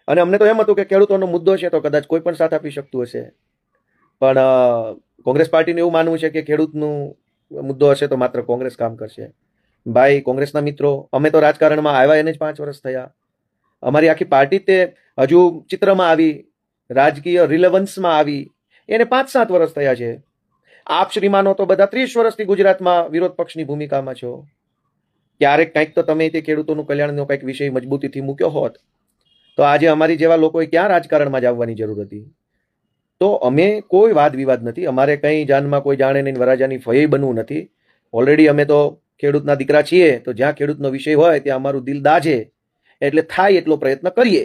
અને અમને તો એમ હતું કે ખેડૂતોનો મુદ્દો છે તો કદાચ કોઈ પણ સાથ આપી શકતું હશે, પણ કોંગ્રેસ પાર્ટીનું એવું માનવું છે કે ખેડૂતનું મુદ્દો હશે તો માત્ર કોંગ્રેસ કામ કરશે. ભાઈ કોંગ્રેસના મિત્રો, અમે તો રાજકારણમાં આવ્યા એને જ 5 વર્ષ થયા. અમારી આખી પાર્ટી તે હજુ ચિત્રમાં આવી, રાજકીય રિલેવન્સમાં આવી એને 5-7 વર્ષ થયા છે. આપ શ્રીમાનો તો બધા 30 વર્ષથી ગુજરાતમાં વિરોધ પક્ષની ભૂમિકામાં છો. ક્યારેક કંઈક તો તમે તે ખેડૂતોનું કલ્યાણનો કંઈક વિષય મજબૂતીથી મૂક્યો હોત તો આજે અમારી જેવા લોકોએ ક્યાં રાજકારણમાં જ આવવાની જરૂર હતી. તો અમે કોઈ વાદ વિવાદ નથી, અમારે કંઈ જાનમાં કોઈ જાણે નહીં, વરાજાની ફઈ બનવું નથી. ઓલરેડી અમે તો ખેડૂતના દીકરા છીએ, તો જ્યાં ખેડૂતનો વિષય હોય ત્યાં અમારું દિલ દાજે, એટલે થાય એટલો પ્રયત્ન કરીએ.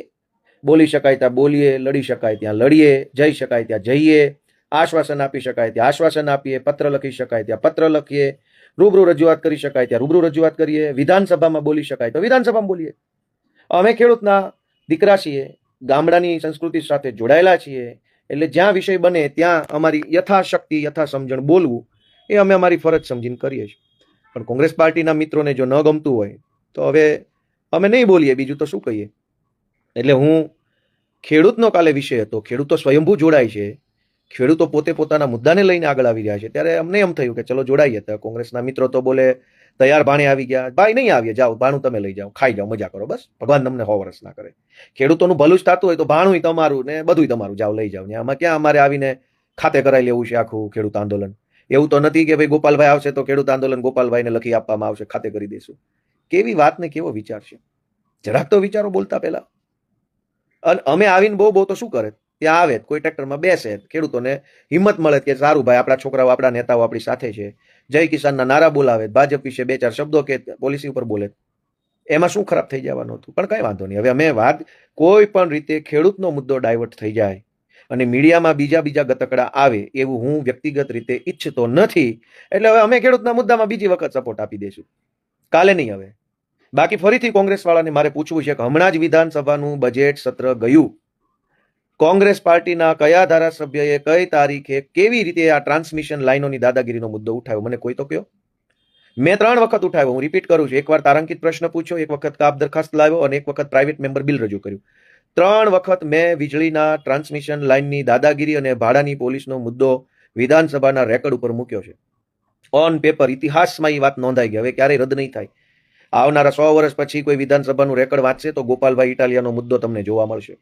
બોલી શકાય ત્યાં બોલીએ, લડી શકાય ત્યાં લડીએ, જઈ શકાય ત્યાં જઈએ, આશ્વાસન આપી શકાય ત્યાં આશ્વાસન આપીએ, પત્ર લખી શકાય ત્યાં પત્ર લખીએ, રૂબરૂ રજૂઆત કરી શકાય ત્યાં રૂબરૂ રજૂઆત કરીએ, વિધાનસભામાં બોલી શકાય તો વિધાનસભામાં બોલીએ. અમે ખેડૂતના દીકરા છીએ, ગામડાની સંસ્કૃતિ સાથે જોડાયેલા છીએ, એટલે જ્યાં વિષય બને ત્યાં અમારી યથાશક્તિ યથાસમજણ બોલવું એ અમે અમારી ફરજ સમજીને કરીએ છીએ. પણ કોંગ્રેસ પાર્ટીના મિત્રોને જો ન ગમતું હોય તો હવે અમે નહીં બોલીએ, બીજું તો શું કહીએ. એટલે હું ખેડૂતનો કાલે વિષય હતો, ખેડૂતો સ્વયંભૂ જોડાય છે, ખેડૂતો પોતે પોતાના મુદ્દાને લઈને આગળ આવી રહ્યા છે, ત્યારે અમને એમ થયું કે ચલો જોડાઈએ. તો કોંગ્રેસના મિત્રો તો બોલે તૈયાર ભાણે આવી ગયા, ભાઈ નહીં આવીએ, જાઓ ભાણું તમે લઈ જાઓ, ખાઈ જાઓ, મજા કરો, બસ ભગવાન તમને 100 વર્ષ ના કરે. ખેડૂતોનું ભલું જ થતું હોય તો ભાણું તમારું ને બધું તમારું, જાઓ લઈ જાઓ. આમાં ક્યાં અમારે આવીને ખાતે કરાવી લેવું છે આખું ખેડૂત આંદોલન? એવું તો નથી કે ભાઈ ગોપાલભાઈ આવશે તો ખેડૂત આંદોલન ગોપાલભાઈને લખી આપવામાં આવશે, ખાતે કરી દઈશું. કેવી વાત ને કેવો વિચાર છે, જરાક તો વિચારો બોલતા પહેલા. અને અમે આવીને બહુ તો શું કરે, ત્યાં આવે કોઈ ટ્રેક્ટરમાં બેસે, ખેડૂતોને હિંમત મળે કે સારું ભાઈ આપણા છોકરાઓ આપણા નેતાઓ આપણી સાથે છે, જય કિસાનના નારા બોલાવે, ભાજપ વિશે 2-4 શબ્દો કે પોલિસી ઉપર બોલે, એમાં શું ખરાબ થઈ જવાનું હતું? પણ કઈ વાંધો નહીં. હવે અમે વાત કોઈ પણ રીતે ખેડૂતનો મુદ્દો ડાયવર્ટ થઈ જાય અને મીડિયામાં બીજા ગતકડા આવે એવું હું વ્યક્તિગત રીતે ઈચ્છતો નથી. એટલે હવે અમે ખેડૂતના મુદ્દામાં બીજી વખત સપોર્ટ આપી દઈશું, કાલે નહીં. હવે બાકી ફરીથી કોંગ્રેસ વાળાને મારે પૂછવું છે કે હમણાં જ વિધાનસભાનું બજેટ સત્ર ગયું, કોંગ્રેસ પાર્ટીના કયા ધારાસભ્યએ કઈ તારીખે કેવી રીતે આ ટ્રાન્સમિશન લાઈનોની દાદાગીરીનો મુદ્દો ઉઠાવ્યો? મને કોઈ તો કહો. મેં 3 વખત ઉઠાવ્યો, હું રિપીટ કરું છું. એકવાર તારાંકિત પ્રશ્ન પૂછ્યો, એક વખત કાપ દરખાસ્ત લાવ્યો અને એક વખત પ્રાઇવેટ મેમ્બર બિલ રજૂ કર્યું. 3 વખત મેં વીજળીના ટ્રાન્સમિશન લાઈનની દાદાગીરી અને ભાડાની પોલીસનો મુદ્દો વિધાનસભાના રેકોર્ડ ઉપર મૂક્યો છે. ઓન પેપર ઇતિહાસમાં એ વાત નોંધાઈ ગઈ, હવે ક્યારેય રદ નહીં થાય. આવનારા 100 વર્ષ પછી કોઈ વિધાનસભાનું રેકોર્ડ વાંચશે તો ગોપાલભાઈ ઇટાલિયાનો મુદ્દો તમને જોવા મળશે.